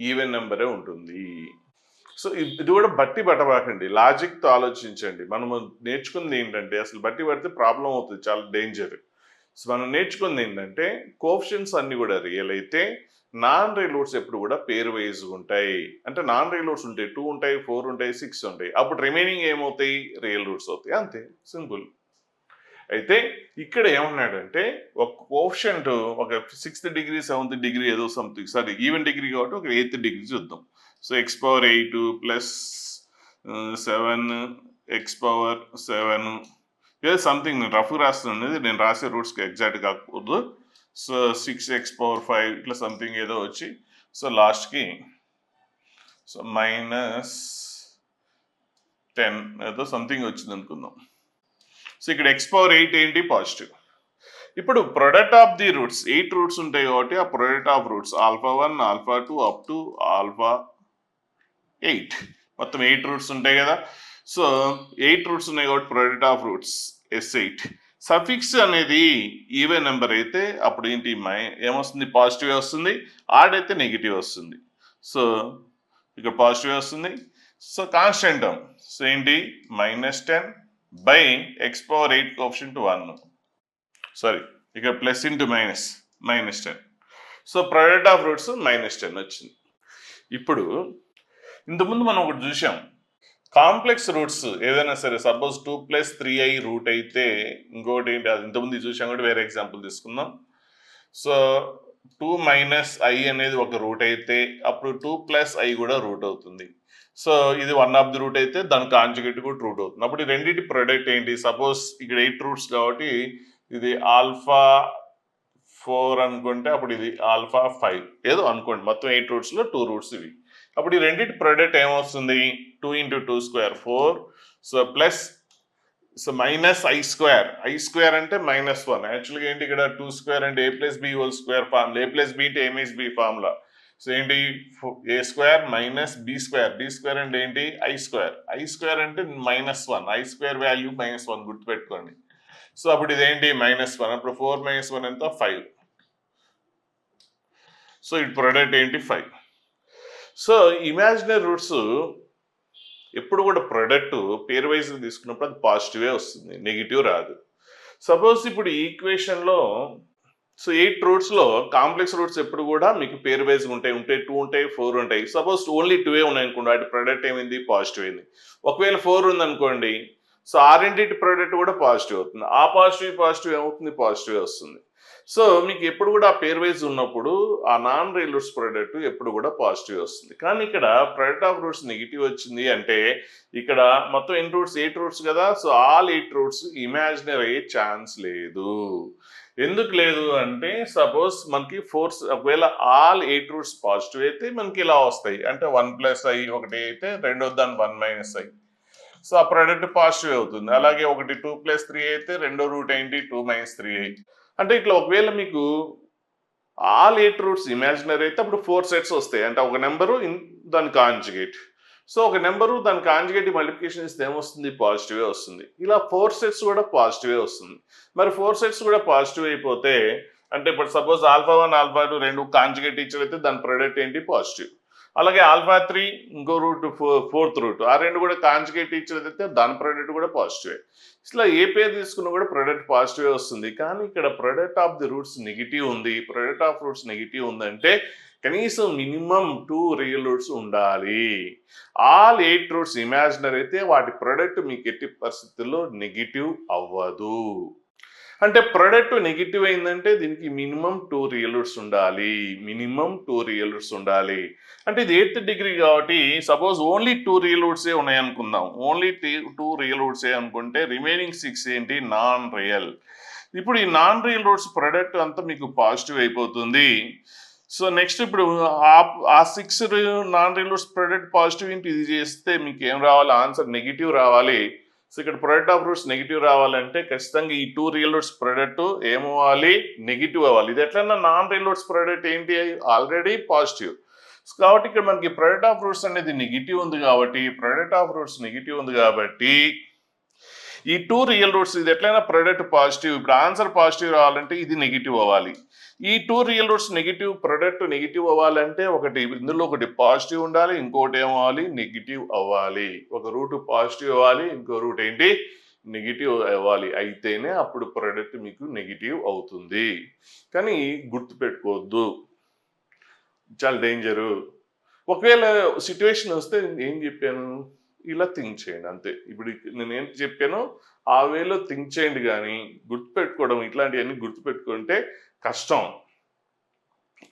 ఈవెన్ నెంబరే ఉంటుంది. సో ఇది కూడా బట్టి పట్టబాకండి, లాజిక్తో ఆలోచించండి. మనము నేర్చుకుంది ఏంటంటే అసలు బట్టి పడితే ప్రాబ్లం అవుతుంది, చాలా డేంజర్. సో మనం నేర్చుకుంది ఏంటంటే కోఎఫిషియెంట్స్ అన్ని కూడా రియల్ అయితే నాన్ రియల్ రూట్స్ ఎప్పుడు కూడా పేర్ వైజ్ ఉంటాయి. అంటే నాన్ రియల్ రూట్స్ ఉంటాయి, 2 ఉంటాయి, 4 ఉంటాయి, 6 ఉంటాయి, అప్పుడు రిమైనింగ్ ఏమవుతాయి, రియల్ రూట్స్ అవుతాయి, అంతే సింపుల్. అయితే ఇక్కడ ఏమన్నాడంటే ఒక కోఎఫిషియంట్ ఒక 6th డిగ్రీ 7th డిగ్రీ ఏదో సంథింగ్, సారీ ఈవెన్ డిగ్రీ కాబట్టి ఒక 8th డిగ్రీ చూద్దాం. సో x⁴8 ప్లస్ 7 x⁴7 ఏదో సంథింగ్ నేను రఫ్ రాస్తున్నది, నేను రాసే రూట్స్కి ఎగ్జాక్ట్ కాకూడదు. సో 6x⁴5 ఇట్లా సంథింగ్ ఏదో వచ్చి సో లాస్ట్కి సో -10 ఏదో సంథింగ్ వచ్చింది అనుకుందాం. సో ఇక్కడ x⁴8 ఏంటి, పాజిటివ్. ఇప్పుడు product of the roots 8 roots ఉంటాయి కాబట్టి ఆ product of roots α1 α2 up to α8 మొత్తం 8 రూట్స్ ఉంటాయి కదా. సో 8 రూట్స్ ఉన్నాయి కాబట్టి product of roots S8. Suffix అనేది ఈవెన్ నెంబర్ అయితే అప్పుడు ఏంటి ఏమొస్తుంది, పాజిటివ్ వస్తుంది. ఆడ్ అయితే నెగిటివ్ వస్తుంది. సో ఇక్కడ పాజిటివ్ వస్తుంది. సో కాన్స్టెంట్ టర్మ్ సో ఏంటి -10 బై x⁴8 కోఎఫిషియంట్ 1, సారీ ఇక్కడ plus into -10. So product of roots -10 వచ్చింది. ఇప్పుడు ఇంతకుముందు మనం ఒకటి చూసాం, కాంప్లెక్స్ రూట్స్ ఏదైనా సరే సపోజ్ 2 + 3i రూట్ అయితే ఇంకోటి ఏంటి, అది ఇంతకుముందు చూసాం కూడా వేరే ఎగ్జాంపుల్ తీసుకుందాం. సో 2 - i అనేది ఒక రూట్ అయితే అప్పుడు 2 + i కూడా రూట్ అవుతుంది. సో ఇది 1 ఆఫ్ ది రూట్ అయితే దాని కాంజుగేట్ కూడా రూట్ అవుతుంది. అప్పుడు ఈ రెండింటి ప్రొడక్ట్ ఏంటి, సపోజ్ ఇక్కడ 8 రూట్స్ కాబట్టి ఇది α4 అనుకుంటే అప్పుడు ఇది α5 ఏదో అనుకోండి, మొత్తం 8 రూట్స్లో 2 రూట్స్ ఇవి. అప్పుడు ఈ రెండింటి ప్రొడక్ట్ ఏమొస్తుంది, 2 × 2 ² 4. సో ప్లస్ సో -i² అంటే -1. యాక్చువల్గా ఏంటి ఇక్కడ 2² అంటే a + b² formula, a + b అంటే a - b ఫార్ములా. సో ఏంటి a² - b² అంటే ఏంటి i² అంటే -1, i² వాల్యూ -1 గుర్తుపెట్టుకోండి. సో అప్పుడు ఇదేంటి -1, అప్పుడు 4 - 1 ఎంత, 5. సో ఈ ప్రొడక్ట్ ఏంటి 5. సో ఇమాజినరీ రూట్స్ ఎప్పుడు కూడా ప్రొడక్ట్ పేర్ వైజ్ తీసుకున్నప్పుడు అది పాజిటివే వస్తుంది, నెగిటివ్ రాదు. సపోజ్ ఇప్పుడు ఈ ఈక్వేషన్లో సో 8 రూట్స్లో కాంప్లెక్స్ రూట్స్ ఎప్పుడు కూడా మీకు పేర్ వైజ్ ఉంటాయి, 2 ఉంటాయి, 4 ఉంటాయి. సపోజ్ ఓన్లీ 2 ఉన్నాయి అనుకోండి, వాటి ప్రొడక్ట్ ఏమైంది, పాజిటివ్ అయింది. ఒకవేళ 4 ఉందనుకోండి, సో ఆ రెండింటి ప్రొడక్ట్ కూడా పాజిటివ్ అవుతుంది. ఆ పాజిటివ్ ఏమవుతుంది, పాజిటివ్ వస్తుంది. సో మీకు ఎప్పుడు కూడా పేర్ వైజ్ ఉన్నప్పుడు ఆ నాన్ రియల్ రూట్స్ ప్రొడక్ట్ ఎప్పుడు కూడా పాజిటివ్ వస్తుంది. కానీ ఇక్కడ ప్రొడక్ట్ ఆఫ్ రూట్స్ నెగిటివ్ వచ్చింది అంటే ఇక్కడ మొత్తం ఎన్ని రూట్స్, 8 రూట్స్ కదా. సో ఆల్ 8 రూట్స్ ఇమాజినరీ అయ్యే ఛాన్స్ లేదు. ఎందుకు లేదు అంటే సపోజ్ మనకి ఒకవేళ ఆల్ 8 రూట్స్ పాజిటివ్ అయితే మనకి ఇలా వస్తాయి, అంటే 1 + i ఒకటి అయితే రెండో దాని 1 - i. సో ఆ ప్రొడక్ట్ పాజిటివ్ అవుతుంది. అలాగే ఒకటి 2+3 అయితే రెండో రూట్ ఏంటి 2-3. అంటే ఇట్లా ఒకవేళ మీకు ఆల్ 8 రూట్స్ ఇమాజినరీ అయితే అప్పుడు 4 సెట్స్ వస్తాయి. అంటే ఒక నెంబరు దాని కాంజుగేట్. సో ఒక నెంబరు దాని కాంజుగేట్ మల్టిప్లికేషన్ ఇస్తే ఏమొస్తుంది పాజిటివే వస్తుంది. ఇలా 4 సెట్స్ కూడా పాజిటివే వస్తుంది. మరి 4 సెట్స్ కూడా పాజిటివ్ అయిపోతే అంటే ఇప్పుడు సపోజ్ ఆల్ఫా 1 ఆల్ఫా 2 రెండు కాంజుగేట్ టీచర్ అయితే దాని ప్రొడక్ట్ ఏంటి పాజిటివ్. అలాగే ఆల్ఫా 3 ఇంకో రూట్ ఫోర్త్ రూట్ ఆ రెండు కూడా కాంజుగేట్ టీచర్ అయితే దాని ప్రొడక్ట్ కూడా పాజిటివే. ఇట్లా ఏ పేరు తీసుకున్నా కూడా ప్రొడక్ట్ పాజిటివే వస్తుంది. కానీ ఇక్కడ product of the roots negative ఉంది. ప్రొడక్ట్ ఆఫ్ రూట్స్ నెగిటివ్ ఉందంటే కనీసం మినిమం 2 రియల్ రూట్స్ ఉండాలి. ఆల్ 8 రూట్స్ ఇమాజినరీ అయితే వాటి ప్రొడక్ట్ మీకు ఎట్టి పరిస్థితుల్లో నెగిటివ్ అవ్వదు. అంటే ప్రొడక్ట్ నెగిటివ్ అయిందంటే దీనికి మినిమం 2 రియల్ రూట్స్ ఉండాలి. మినిమం 2 రియల్ రూట్స్ ఉండాలి. అంటే ఇది 8th డిగ్రీ కాబట్టి సపోజ్ ఓన్లీ 2 రియల్ రూట్సే ఉన్నాయి అనుకుందాం. ఓన్లీ 2 రియల్ రూట్సే అనుకుంటే రిమైనింగ్ 6 ఏంటి నాన్ రియల్. ఇప్పుడు ఈ నాన్ రియల్ రూట్స్ ప్రొడక్ట్ అంతా మీకు పాజిటివ్ అయిపోతుంది. సో నెక్స్ట్ ఇప్పుడు ఆ 6 non real roots product positive ఏంటి ఇది చేస్తే మీకు ఏం రావాలి ఆన్సర్ నెగిటివ్ రావాలి. సో ఇక్కడ ప్రొడక్ట్ ఆఫ్ రూట్స్ నెగిటివ్ రావాలంటే ఖచ్చితంగా ఈ 2 రియల్ రూట్స్ ప్రొడక్ట్ ఏమవ్వాలి నెగిటివ్ అవ్వాలి. ఇది ఎట్లన్నా నాన్ రియల్ రూట్స్ ప్రొడక్ట్ ఏంటి ఆల్రెడీ పాజిటివ్. కాబట్టి ఇక్కడ మనకి ప్రొడక్ట్ ఆఫ్ రూట్స్ అనేది నెగిటివ్ ఉంది కాబట్టి ఈ 2 రియల్ రూట్స్ ఇది ఎట్లయినా ప్రొడక్ట్ పాజిటివ్. ఇప్పుడు ఆన్సర్ పాజిటివ్ రావాలంటే ఇది నెగిటివ్ అవ్వాలి. ఈ 2 real roots negative product negative అవ్వాలంటే ఇందులో ఒకటి పాజిటివ్ ఉండాలి, ఇంకోటి ఏమవ్వాలి నెగిటివ్ అవ్వాలి. ఒక రూట్ పాజిటివ్ అవ్వాలి, ఇంకో రూట్ ఏంటి నెగిటివ్ అవ్వాలి. అయితేనే అప్పుడు ప్రొడక్ట్ మీకు నెగిటివ్ అవుతుంది. కానీ గుర్తుపెట్టుకోవద్దు, చాలా డేంజరు. ఒకవేళ సిచ్యువేషన్ వస్తే ఏం చెప్పాను ఇలా థింక్ చేయండి అంతే. ఇప్పుడు నేను ఏం చెప్పానో ఆ వేలో థింక్ చేయండి. కానీ గుర్తుపెట్టుకోవడం ఇట్లాంటివన్నీ గుర్తుపెట్టుకుంటే కష్టం.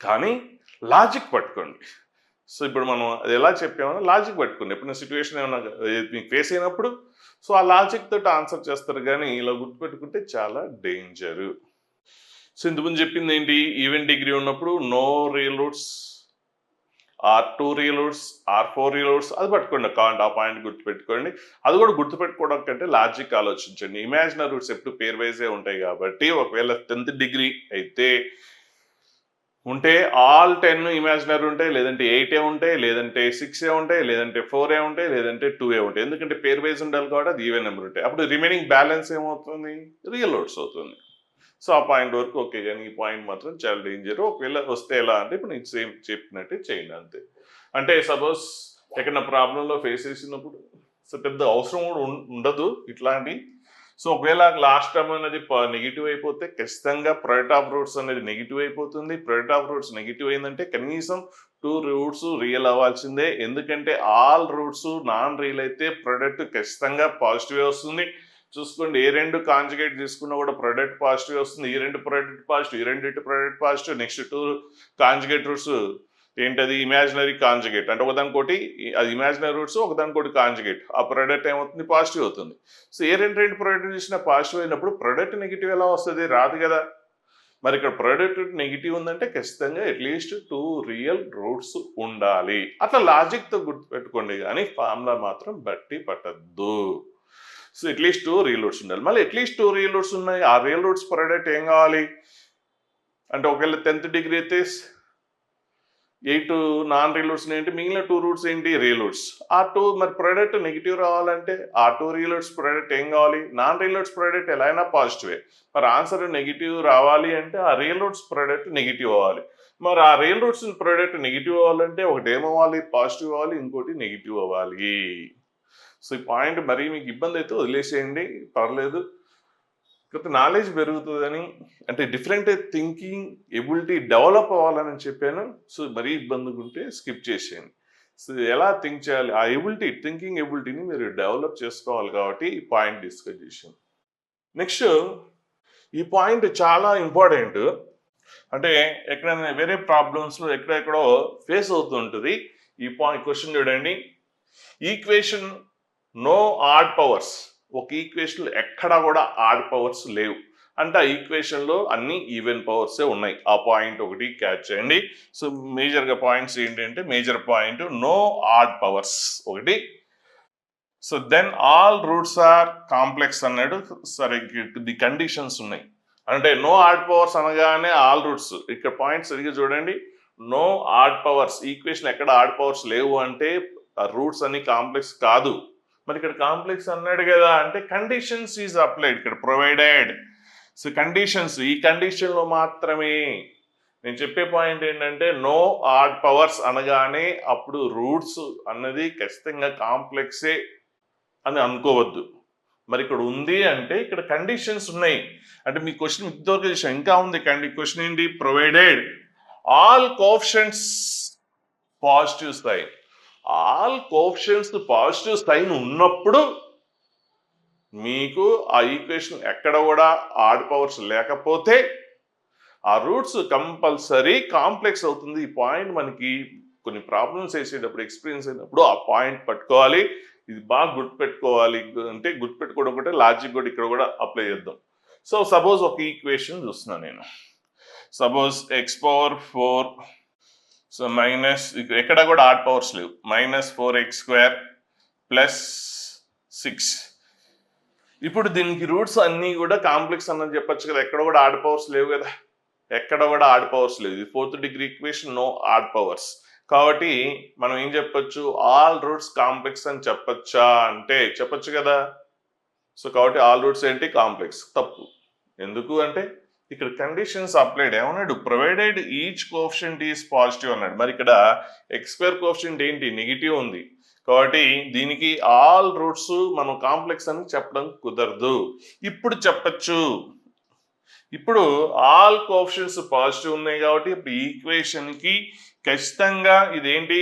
కానీ లాజిక్ పట్టుకోండి. సో ఇప్పుడు మనం అది ఎలా చెప్పామో లాజిక్ పట్టుకోండి. ఎప్పుడైనా సిచ్యువేషన్ ఏమన్నా మీకు ఫేస్ అయినప్పుడు సో ఆ లాజిక్ తోటి ఆన్సర్ చేస్తారు. కానీ ఇలా గుర్తుపెట్టుకుంటే చాలా డేంజరు. సో ఇంతకుముందు చెప్పింది ఏంటి ఈవెన్ డిగ్రీ ఉన్నప్పుడు no real roots R2 real roots R4 real roots అది పట్టుకోండి. ఆ పాయింట్ గుర్తుపెట్టుకోండి. అది కూడా గుర్తుపెట్టుకోవడం కంటే లాజిక్ ఆలోచించండి. ఇమాజినరీ రూట్స్ ఎప్పుడు పేర్ వైజే ఉంటాయి కాబట్టి ఒకవేళ 10th డిగ్రీ అయితే ఉంటే ఆల్ 10 ఇమాజినరీ ఉంటాయి, లేదంటే 8 ఉంటాయి, లేదంటే 6 ఉంటాయి, లేదంటే 4 ఉంటాయి, లేదంటే 2 ఉంటాయి. ఎందుకంటే పేర్ వైజ్ ఉండాలి కాబట్టి అది ఈవెన్ నెంబర్ ఉంటాయి. అప్పుడు రిమైనింగ్ బ్యాలెన్స్ ఏమవుతుంది రియల్ రూట్స్ అవుతుంది. సో ఆ పాయింట్ వరకు ఓకే. కానీ ఈ పాయింట్ మాత్రం చాలా డేంజర్. ఒకవేళ వస్తే ఎలా అంటే ఇప్పుడు నేను సేమ్ చెప్పినట్టే చేయండి అంతే. అంటే సపోజ్ ఎక్కడైనా ప్రాబ్లంలో ఫేస్ చేసినప్పుడు సో పెద్ద అవసరం కూడా ఉండదు ఇట్లాంటి. సో ఒకవేళ లాస్ట్ టర్మ్ అనేది నెగిటివ్ అయిపోతే ఖచ్చితంగా ప్రొడక్ట్ ఆఫ్ రూట్స్ అనేది నెగిటివ్ అయిపోతుంది. ప్రొడక్ట్ ఆఫ్ రూట్స్ నెగిటివ్ అయిందంటే కనీసం 2 రూట్స్ రియల్ అవ్వాల్సిందే. ఎందుకంటే ఆల్ రూట్స్ నాన్ రియల్ అయితే ప్రొడక్ట్ ఖచ్చితంగా పాజిటివ్ వస్తుంది. చూసుకోండి ఏ రెండు కాంజుగేట్ తీసుకున్నా కూడా ప్రొడక్ట్ పాజిటివ్ వస్తుంది. ఈ రెండు ప్రొడక్ట్ పాజిటివ్, ఈ రెండింటి product positive. Next 2 conjugate roots ఏంటది ఇమాజినరీ కాంజుగేట్ అంటే ఒకదానికోటి అది ఇమాజినరీ రూట్స్ ఒకదానికోటి కాంజుగేట్ ఆ ప్రొడక్ట్ ఏమవుతుంది పాజిటివ్ అవుతుంది. సో ఏ రెండు ప్రొడక్ట్ చూసినా పాజిటివ్ అయినప్పుడు ప్రొడక్ట్ నెగిటివ్ ఎలా వస్తుంది రాదు కదా. మరి ఇక్కడ ప్రొడక్ట్ నెగిటివ్ ఉందంటే ఖచ్చితంగా అట్లీస్ట్ 2 రియల్ రూట్స్ ఉండాలి. అట్లా లాజిక్తో గుర్తుపెట్టుకోండి కానీ ఫార్ములా మాత్రం బట్టి పట్టద్దు. సో అట్లీస్ట్ 2 రియల్ రూట్స్ ఉండాలి. మళ్ళీ అట్లీస్ట్ 2 రియల్ రూట్స్ ఉన్నాయి. ఆ రియల్ రూట్స్ ప్రొడక్ట్ ఏం కావాలి అంటే ఒకవేళ 10th డిగ్రీ అయితే 8 నాన్ రియల్ రూట్స్ ఏంటి మిగిలిన 2 రూట్స్ ఏంటి రియల్ రూట్స్. ఆ 2 మరి ప్రొడక్ట్ నెగిటివ్ రావాలంటే ఆ 2 రియల్ రూట్స్ ప్రొడక్ట్ ఏం కావాలి నాన్ రియల్ రూట్స్ ప్రొడక్ట్ ఎలా అయినా పాజిటివే. మరి ఆన్సర్ నెగిటివ్ రావాలి అంటే ఆ రియల్ రూట్స్ ప్రొడక్ట్ నెగిటివ్ అవ్వాలి. మరి ఆ రియల్ రూట్స్ ప్రొడక్ట్ నెగిటివ్ అవ్వాలంటే ఒకటి ఏమవ్వాలి పాజిటివ్ అవ్వాలి, ఇంకోటి నెగిటివ్ అవ్వాలి. సో ఈ పాయింట్ మరీ మీకు ఇబ్బంది అయితే వదిలేసేయండి పర్లేదు. కాకపోతే నాలెడ్జ్ పెరుగుతుందని అంటే డిఫరెంట్ థింకింగ్ ఎబిలిటీ డెవలప్ అవ్వాలని చెప్పాను. సో మరీ ఇబ్బందిగా ఉంటే స్కిప్ చేసేయండి. సో ఎలా థింక్ చేయాలి ఆ థింకింగ్ ఎబిలిటీని మీరు డెవలప్ చేసుకోవాలి కాబట్టి ఈ పాయింట్ డిస్కస్ చేసాను. నెక్స్ట్ ఈ పాయింట్ చాలా ఇంపార్టెంట్. అంటే ఎక్కడైనా వేరే ప్రాబ్లమ్స్లో ఎక్కడెక్కడో ఫేస్ అవుతుంటుంది. ఈ పాయింట్ క్వశ్చన్ చూడండి. Equation no odd powers. ఒక ఈక్వేషన్ ఎక్కడా కూడా ఆడ్ పవర్స్ లేవు అంటే ఆ ఈక్వేషన్లో అన్ని ఈవెన్ పవర్సే ఉన్నాయి. ఆ పాయింట్ ఒకటి క్యాచ్ చేయండి. సో మేజర్గా పాయింట్స్ ఏంటంటే major point no odd powers ఒకటి. So then all roots are complex అన్నాడు. సరే ది కండిషన్స్ ఉన్నాయి అంటే నో ఆడ్ పవర్స్ అనగానే ఆల్ రూట్స్. ఇక్కడ పాయింట్స్ సరిగ్గా చూడండి. నో ఆడ్ పవర్స్, ఈక్వేషన్ ఎక్కడ ఆడ్ పవర్స్ లేవు అంటే రూట్స్ అన్ని కాంప్లెక్స్ కాదు. మరి ఇక్కడ కాంప్లెక్స్ అన్నాడు కదా అంటే కండిషన్స్ ఈజ్ అప్లైడ్ ఇక్కడ ప్రొవైడెడ్. సో కండిషన్స్, ఈ కండిషన్ లో మాత్రమే. నేను చెప్పే పాయింట్ ఏంటంటే నో ఆడ్ పవర్స్ అనగానే అప్పుడు రూట్స్ అన్నది ఖచ్చితంగా కాంప్లెక్సే అని అనుకోవద్దు. మరి ఇక్కడ ఉంది అంటే ఇక్కడ కండిషన్స్ ఉన్నాయి అంటే మీ క్వశ్చన్ ఇంతవరకు చేసాం, ఇంకా ఉంది క్వశ్చన్ ఏంటి? Provided all coefficients positive sign. All coefficients positive sign ఉన్నప్పుడు మీకు ఆ ఈక్వేషన్ ఎక్కడ కూడా ఆడ్ పవర్స్ లేకపోతే ఆ రూట్స్ కంపల్సరీ కాంప్లెక్స్ అవుతుంది. ఈ పాయింట్ మనకి కొన్ని ప్రాబ్లమ్స్ వేసేటప్పుడు ఎక్స్పీరియన్స్ అయినప్పుడు ఆ పాయింట్ పట్టుకోవాలి. ఇది బాగా గుర్తుపెట్టుకోవాలి. అంటే గుర్తుపెట్టుకోవడం ఒకటే, లాజిక్ కూడా ఇక్కడ కూడా అప్లై చేద్దాం. సో సపోజ్ ఒక ఈక్వేషన్ చూస్తున్నాను నేను. సపోజ్ x⁴ సో మైనస్, ఎక్కడ కూడా ఆడ్ పవర్స్ లేవు, -4x² + 6. ఇప్పుడు దీనికి రూట్స్ అన్నీ కూడా కాంప్లెక్స్ అన్నది చెప్పచ్చు కదా, ఎక్కడ కూడా ఆడ్ పవర్స్ లేవు కదా, ఎక్కడ కూడా ఆడ్ పవర్స్ లేవు. ఇది 4th degree equation, no odd powers. కాబట్టి మనం ఏం చెప్పొచ్చు? ఆల్ రూట్స్ కాంప్లెక్స్ అని చెప్పచ్చా అంటే చెప్పచ్చు కదా. సో కాబట్టి ఆల్ రూట్స్ ఏంటి? కాంప్లెక్స్. తప్పు. ఎందుకు అంటే ఇక్కడ కండిషన్స్ అప్లైడ్. ఏమన్నాడు? Provided each coefficient is positive అన్నాడు. మరి ఇక్కడ x² కోఎఫిషియంట్ ఏంటి? నెగిటివ్ ఉంది. కాబట్టి దీనికి ఆల్ రూట్స్ మనం కాంప్లెక్స్ అని చెప్పడం కుదరదు. ఇప్పుడు చెప్పచ్చు. ఇప్పుడు ఆల్ కోఎఫిషియంట్స్ పాజిటివ్ ఉన్నాయి కాబట్టి ఇప్పుడు ఈ ఈక్వేషన్ కి ఖచ్చితంగా ఇదేంటి?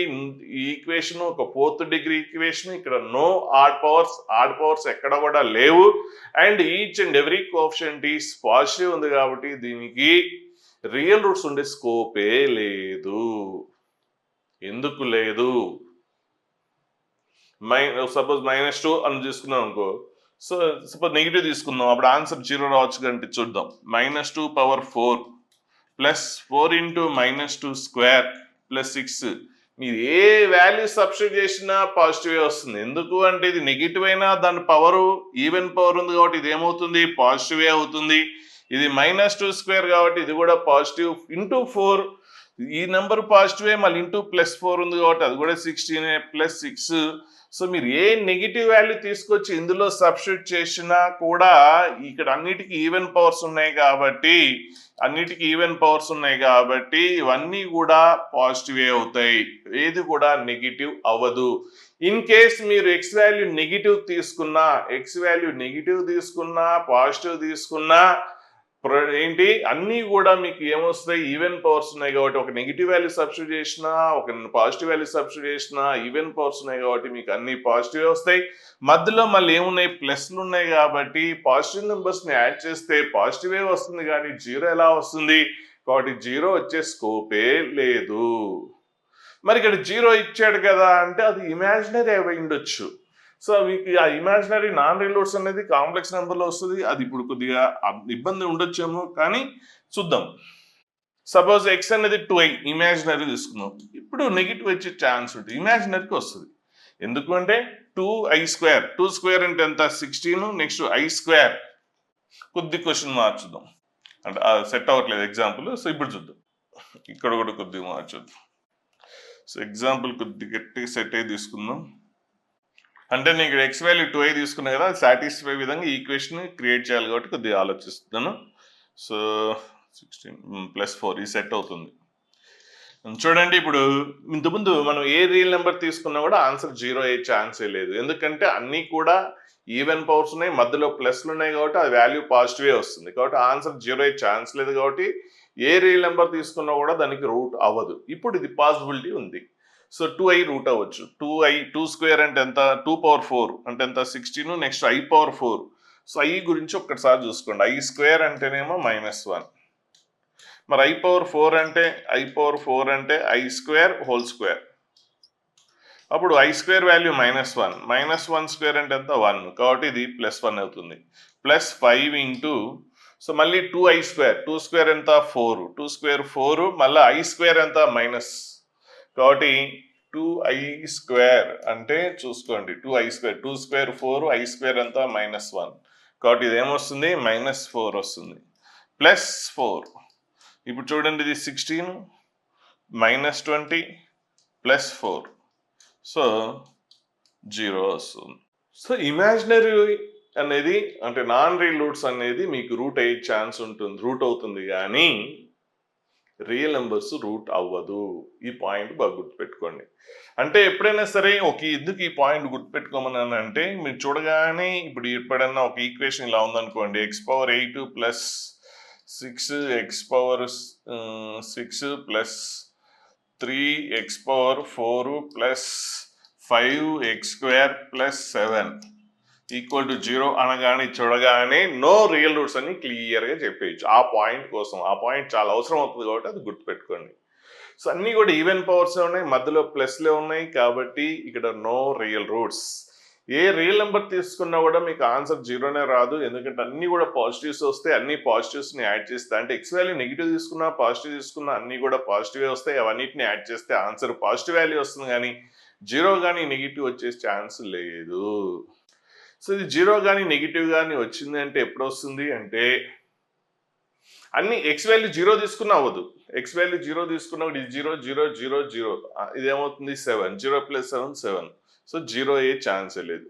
ఈ ఈక్వేషన్ ఒక 4th డిగ్రీ ఈక్వేషన్. ఇక్కడ నో ఆడ్ పవర్స్ ఎక్కడ కూడా లేవు. And each and every coefficient is positive ఉంది కాబట్టి దీనికి రియల్ రూట్స్ ఉండే స్కోపే లేదు. ఎందుకు లేదు? సపోజ్ -2 అని తీసుకున్నాం అనుకో, సో సపోజ్ నెగిటివ్ తీసుకుందాం, అప్పుడు ఆన్సర్ 0 రావచ్చు కంటే చూద్దాం. -2 పవర్ 4 + 4 × -2² + 6. మీరు ఏ వాల్యూ సబ్స్టిట్యూట్ చేసినా పాజిటివ్ వస్తుంది. ఎందుకు అంటే ఇది నెగిటివ్ అయినా దాని పవరు ఈవెన్ పవర్ ఉంది కాబట్టి ఇది ఏమవుతుంది? పాజిటివే అవుతుంది. ఇది -2² కాబట్టి ఇది కూడా పాజిటివ్. ×4 ఈ నెంబర్ పాజిటివే, మళ్ళీ +4 ఉంది కాబట్టి అది కూడా 16 + 6. సో మీరు ఏ నెగిటివ్ వాల్యూ తీసుకొచ్చి ఇందులో సబ్స్టిట్యూట్ చేసినా కూడా ఇక్కడ అన్నిటికీ ఈవెన్ పవర్స్ ఉన్నాయి కాబట్టి ఇవన్నీ కూడా పాజిటివే అవుతాయి. ఏది కూడా నెగిటివ్ అవ్వదు. ఇన్ కేస్ మీరు ఎక్స్ వాల్యూ నెగిటివ్ తీసుకున్నా పాజిటివ్ తీసుకున్నా ఏంటి అన్నీ కూడా మీకు ఏమొస్తాయి? ఈవెన్ పవర్స్ ఉన్నాయి కాబట్టి ఒక నెగిటివ్ వాల్యూ సబ్స్టిట్యూట్ చేసినా ఒక పాజిటివ్ వాల్యూ సబ్స్టిట్యూట్ చేసినా ఈవెన్ పవర్స్ ఉన్నాయి కాబట్టి మీకు అన్ని పాజిటివ్ వస్తాయి. మధ్యలో మళ్ళీ ఏమున్నాయి? ప్లస్లు ఉన్నాయి కాబట్టి పాజిటివ్ నెంబర్స్ని యాడ్ చేస్తే పాజిటివే వస్తుంది కానీ 0 ఎలా వస్తుంది? కాబట్టి 0 వచ్చే స్కోపే లేదు. మరి ఇక్కడ 0 ఇచ్చాడు కదా అంటే అది ఇమాజినరీ అయి ఉండొచ్చు. సో మీకు ఆ ఇమాజినరీ నాన్ రియల్ రూట్స్ అనేది కాంప్లెక్స్ నెంబర్లో వస్తుంది. అది ఇప్పుడు కొద్దిగా ఇబ్బంది ఉండొచ్చేమో కానీ చూద్దాం. సపోజ్ x అనేది 2i ఇమాజినరీ తీసుకుందాం. ఇప్పుడు నెగిటివ్ వచ్చే ఛాన్స్ ఉంటుంది, ఇమాజినరీకి వస్తుంది. ఎందుకు అంటే 2i². అంటే ఎంత? 16. Next i². కొద్ది క్వశ్చన్ మార్చుద్దాం అంటే సెట్ అవ్వట్లేదు ఎగ్జాంపుల్. సో ఇప్పుడు చూద్దాం, ఇక్కడ కూడా కొద్దిగా మార్చుద్దాం. సో ఎగ్జాంపుల్ కొద్ది గట్టిగా సెట్ అయ్యి తీసుకుందాం. అంటే నేను ఇక్కడ x వాల్యూ 2i తీసుకున్నా కదా, అది సాటిస్ఫై విధంగా ఈక్వేషన్ క్రియేట్ చేయాలి కాబట్టి కొద్దిగా ఆలోచిస్తున్నాను. సో 16 + 4 ఇది సెట్ అవుతుంది. చూడండి, ఇప్పుడు ఇంతకుముందు మనం ఏ రియల్ నెంబర్ తీసుకున్నా కూడా ఆన్సర్ 0 అయ్యే ఛాన్సే లేదు. ఎందుకంటే అన్నీ కూడా ఈవెన్ పవర్స్ ఉన్నాయి, మధ్యలో ప్లస్లు ఉన్నాయి కాబట్టి ఆ వాల్యూ పాజిటివే వస్తుంది. కాబట్టి ఆన్సర్ 0 అయ్యే ఛాన్స్ లేదు. కాబట్టి ఏ రియల్ నెంబర్ తీసుకున్నా కూడా దానికి రూట్ అవ్వదు. ఇప్పుడు ఇది పాసిబిలిటీ ఉంది. సో 2i రూట్ అవ్వచ్చు. 2² అంటే ఎంత? 2⁴ అంటే ఎంత? 16. Next i⁴. సో i గురించి ఒక్కసారి చూసుకోండి. i² అంటేనేమో -1. మరి i⁴ అంటే i²² అప్పుడు i² వాల్యూ -1. -1² అంటే ఎంత? 1. కాబట్టి ఇది +1 అవుతుంది. +5 సో మళ్ళీ 2i². 2² ఎంత? 4. 2² 4. మళ్ళీ i² ఎంత? -. కాబట్టి 2i² అంటే చూసుకోండి 2i², 2² 4, i² అంతా -1 కాబట్టి ఇది ఏమొస్తుంది -4 వస్తుంది +4. ఇప్పుడు చూడండి ఇది 16 -20 +4 సో 0 వస్తుంది. సో ఇమాజినరీ అనేది అంటే నాన్ రియల్ రూట్స్ అనేది మీకు రూట్ అయ్యే ఛాన్స్ ఉంటుంది, రూట్ అవుతుంది కానీ రియల్ నెంబర్స్ రూట్ అవ్వదు. ఈ పాయింట్ బాగా గుర్తుపెట్టుకోండి. అంటే ఎప్పుడైనా సరే ఎందుకు ఈ పాయింట్ గుర్తుపెట్టుకోమని అంటే మీరు చూడగానే ఇప్పుడు ఎప్పుడైనా ఒక ఈక్వేషన్ ఇలా ఉందనుకోండి, x⁻8 + 6 x⁻6 + 3 x⁻4 + 5x² + 7 = 0 అనగానే చూడగానే నో రియల్ రూట్స్ అని క్లియర్గా చెప్పేయచ్చు. ఆ పాయింట్ కోసం, ఆ పాయింట్ చాలా అవసరం అవుతుంది కాబట్టి అది గుర్తుపెట్టుకోండి. సో అన్నీ కూడా ఈవెన్ పవర్స్ ఉన్నాయి, మధ్యలో ప్లస్లే ఉన్నాయి కాబట్టి ఇక్కడ నో రియల్ రూట్స్. ఏ రియల్ నెంబర్ తీసుకున్నా కూడా మీకు ఆన్సర్ 0నే రాదు, ఎందుకంటే అన్నీ కూడా పాజిటివ్స్ వస్తాయి. అన్ని పాజిటివ్స్ని యాడ్ చేస్తే అంటే ఎక్స్ వాల్యూ నెగిటివ్ తీసుకున్నా పాజిటివ్ తీసుకున్నా అన్నీ కూడా పాజిటివే వస్తాయి. అవన్నిటిని యాడ్ చేస్తే ఆన్సర్ పాజిటివ్ వాల్యూ వస్తుంది కానీ 0 కానీ నెగిటివ్ వచ్చే ఛాన్స్ లేదు. సో ఇది 0 కానీ నెగిటివ్ కానీ వచ్చింది అంటే ఎప్పుడు వస్తుంది అంటే అన్ని ఎక్స్ వాల్యూ 0 తీసుకున్నా అవ్వదు. ఎక్స్ వాల్యూ 0 తీసుకున్నప్పుడు ఇది 0 0 0 0 ఇదేమవుతుంది 7, 0 + 7 7. సో 0 అయ్యే ఛాన్సే లేదు.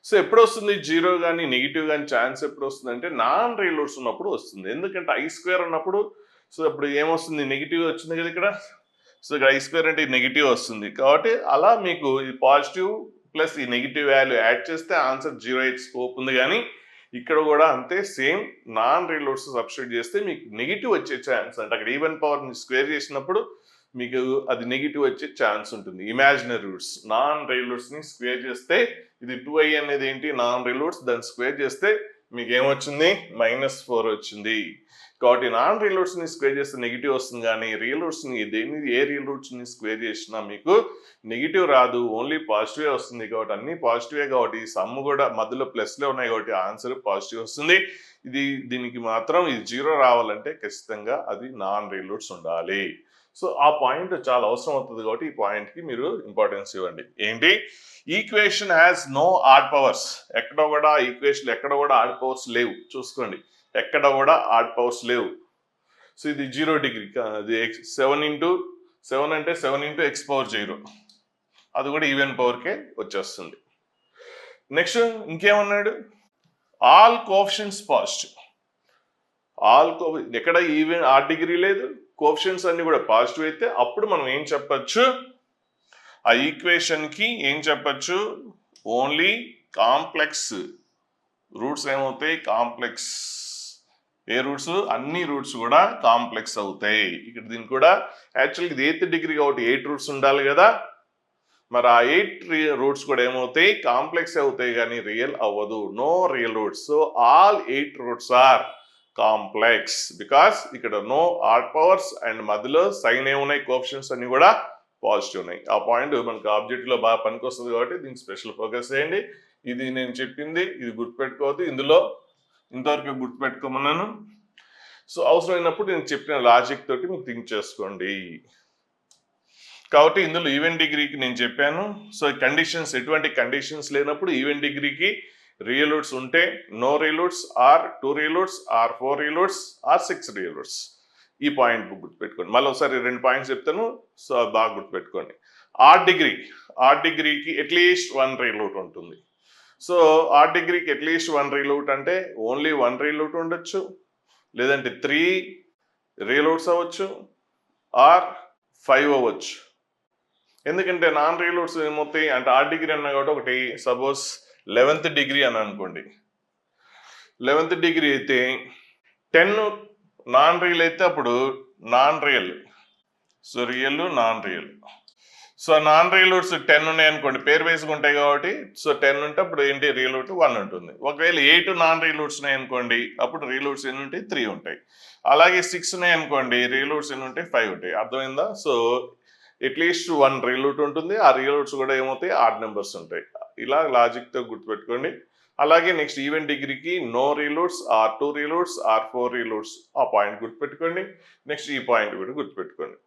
సో ఎప్పుడు వస్తుంది 0 కానీ నెగిటివ్ కానీ ఛాన్స్ ఎప్పుడు వస్తుంది అంటే నాన్ రియల్ రూట్స్ ఉన్నప్పుడు వస్తుంది. ఎందుకంటే i² ఉన్నప్పుడు సో అప్పుడు ఏమొస్తుంది నెగిటివ్ వచ్చింది కదా ఇక్కడ. సో ఇక్కడ i² అంటే నెగిటివ్ వస్తుంది కాబట్టి అలా మీకు ఇది పాజిటివ్ ప్లస్ ఈ నెగిటివ్ వాల్యూ యాడ్ చేస్తే ఆన్సర్ 0 అయ్యే స్కోప్ ఉంది. కానీ ఇక్కడ కూడా అంతే same non real roots substitute చేస్తే మీకు నెగిటివ్ వచ్చే ఛాన్స్ అంటే అక్కడ ఈవెన్ పవర్ని స్క్వేర్ చేసినప్పుడు మీకు అది నెగిటివ్ వచ్చే ఛాన్స్ ఉంటుంది. ఇమాజినరీ రూట్స్ నాన్ రియల్ రూట్స్ని స్క్వేర్ చేస్తే ఇది 2i అనేది ఏంటి నాన్ రియల్ రూట్స్, దాన్ని స్క్వేర్ చేస్తే మీకు ఏమొచ్చింది -4 వచ్చింది. కాబట్టి నాన్ రియల్ రూట్స్ని స్క్వేర్ చేస్తే నెగిటివ్ వస్తుంది కానీ రియల్ రూట్స్ని ఏ రియల్ రూట్స్ని స్క్వేర్ చేసినా మీకు నెగిటివ్ రాదు, ఓన్లీ పాజిటివే వస్తుంది. కాబట్టి అన్ని పాజిటివే కాబట్టి సమ్ కూడా మధ్యలో ప్లస్లే ఉన్నాయి కాబట్టి ఆన్సర్ పాజిటివ్ వస్తుంది. దీనికి మాత్రం ఇది 0 రావాలంటే ఖచ్చితంగా అది నాన్ రియల్ రూట్స్ ఉండాలి. సో ఆ పాయింట్ చాలా అవసరం అవుతుంది కాబట్టి ఈ పాయింట్కి మీరు ఇంపార్టెన్స్ ఇవ్వండి. ఏంటి equation has no odd powers. ఎక్కడ కూడా ఈక్వేషన్ ఎక్కడ కూడా ఆడ్ పవర్స్ లేవు, చూసుకోండి ఎక్కడ కూడా ఆడ్ పవర్స్ లేవు. సో ఇది 0 డిగ్రీ, అది 7 × 7 అంటే 7 × x⁻0 అది కూడా ఈవెన్ పవర్కే వచ్చేస్తుంది. నెక్స్ట్ ఇంకేమన్నాడు ఆల్ కోఎఫిషియెంట్స్ పాజిటివ్. ఎక్కడ ఈవెన్ ఆడ్ డిగ్రీ లేదు, కోఎఫిషియెంట్స్ అన్ని కూడా పాజిటివ్ అయితే అప్పుడు మనం ఏం చెప్పచ్చు ఆ ఈక్వేషన్కి ఏం చెప్పచ్చు ఓన్లీ కాంప్లెక్స్ రూట్స్ ఏమవుతాయి కాంప్లెక్స్. ఏ రూట్స్ అన్ని రూట్స్ కూడా కాంప్లెక్స్ అవుతాయి. ఇక్కడ దీనికి కూడా యాక్చువల్గా ఇది 8th డిగ్రీ కాబట్టి 8 రూట్స్ ఉండాలి కదా, మరి ఆ 8 రూట్స్ కూడా ఏమవుతాయి కాంప్లెక్స్ అవుతాయి కానీ రియల్ అవ్వదు, no real roots. So all 8 roots are complex because ఇక్కడ నో ఆడ్ పవర్స్ అండ్ మధ్యలో సైన్ ఏమున్నాయి కోఎఫిషియెంట్స్ అన్ని కూడా పాజిటివ్ ఉన్నాయి. ఆ పాయింట్ మనకు ఆబ్జెక్టివ్లో బాగా పనికొస్తుంది కాబట్టి దీనికి స్పెషల్ ఫోకస్ చేయండి. ఇది నేను చెప్పింది ఇది గుర్తుపెట్టుకోవద్దు, ఇందులో ఇంతవరకు గుర్తుపెట్టుకోమన్నాను. సో అవసరమైనప్పుడు నేను చెప్పిన లాజిక్ తోటి మీరు థింక్ చేసుకోండి. కాబట్టి ఇందులో ఈవెన్ డిగ్రీకి నేను చెప్పాను. సో కండిషన్స్ ఎటువంటి కండిషన్స్ లేనప్పుడు ఈవెన్ డిగ్రీకి రియల్ రూట్స్ ఉంటే no real roots are 2 real roots are 4 real roots are 6 real roots. ఈ పాయింట్ గుర్తుపెట్టుకోండి. మళ్ళీ ఒకసారి 2 పాయింట్స్ చెప్తాను, సో బాగా గుర్తుపెట్టుకోండి. ఆడ్ డిగ్రీకి అట్లీస్ట్ 1 రియల్ రూట్ ఉంటుంది. సో ఆడ్ డిగ్రీకి అట్లీస్ట్ 1 రియల్ రూట్ అంటే ఓన్లీ 1 రియల్ రూట్ ఉండొచ్చు, లేదంటే 3 రియల్ రూట్స్ అవ్వచ్చు ఆర్ 5 అవ్వచ్చు. ఎందుకంటే నాన్ రియల్ రూట్స్ ఏమవుతాయి అంటే ఆడ్ డిగ్రీ అన్నా కాబట్టి ఒకటి సపోజ్ 11th డిగ్రీ అని అనుకోండి. 11th డిగ్రీ అయితే 10 నాన్ రియల్ అయితే అప్పుడు non real, so real non real. So non real roots 10 ఉన్నాయి అనుకోండి, పేర్ వైజ్గా ఉంటాయి కాబట్టి సో 10 ఉంటే అప్పుడు ఏంటి రియల్ రూట్ 1 ఉంటుంది. ఒకవేళ 8 నాన్ రియల్ రూట్స్ ఉన్నాయి అనుకోండి అప్పుడు రియల్ రూట్స్ ఎన్ని ఉంటాయి 3 ఉంటాయి. అలాగే 6 ఉన్నాయి అనుకోండి రియల్ రూట్స్ ఎన్ని ఉంటాయి 5 ఉంటాయి. అర్థమైందా? సో అట్లీస్ట్ 1 రియల్ రూట్ ఉంటుంది, ఆ రియల్ రూట్స్ కూడా ఏమవుతాయి ఆడ్ నెంబర్స్ ఉంటాయి. ఇలా లాజిక్తో గుర్తుపెట్టుకోండి. అలాగే నెక్స్ట్ ఈవెన్ డిగ్రీకి no real roots are 2 real roots are 4 real roots, ఆ పాయింట్ గుర్తుపెట్టుకోండి. నెక్స్ట్ ఈ పాయింట్ కూడా గుర్తుపెట్టుకోండి.